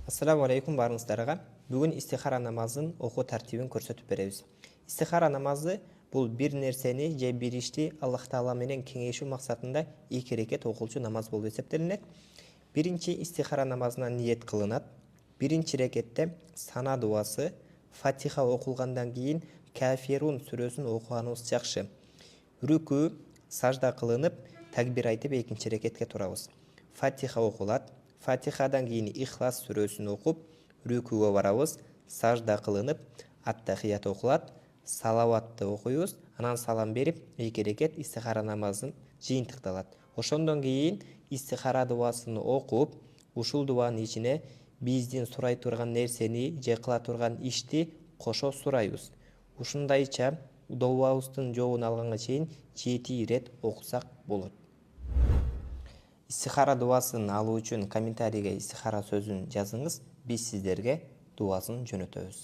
Ассаламу алейкум барыңыздарга. Бүгін истихара намазын оқу тәртібін көрсөтүп беребиз. Истихара намазы бұл бір нерсени же бір ишти Аллах Таала менен кеңешүү максатында 2 рекет окулчу намаз болуп эсептелинет. Биринчи истихара намазына ниет кылынат. Биринчи рекетте сана дуасы, Фатиха окулгандан кийин Кафирун сүрөсүн окуганыбыз жакшы. Рүкү, сажда кылынып, такбир айтып экинчи рекетке турабыз. Фатиха окулат. Фатихадан кийин Ихлас сүрөсүн окуп, рүкүгө барабыз, сажда кылынып, ат-тахият окулат, салаватты окуйбуз, анан салам берип, 2 рекет истихара намазын жыйынтыкталат. Ошондон кийин истихара дуасын окуп, ушул дуанын ичине биздин сурай турган нерсени же кыла турган ишти кошо сурайбыз. Ушундайча дуабыздын жообун алганга чейин 7 ирет окусак болот. Истихара дуасын алуу үчүн комментарийге истихара сөзүн жазыңыз, биз сиздерге дуасын жөнөтөбүз.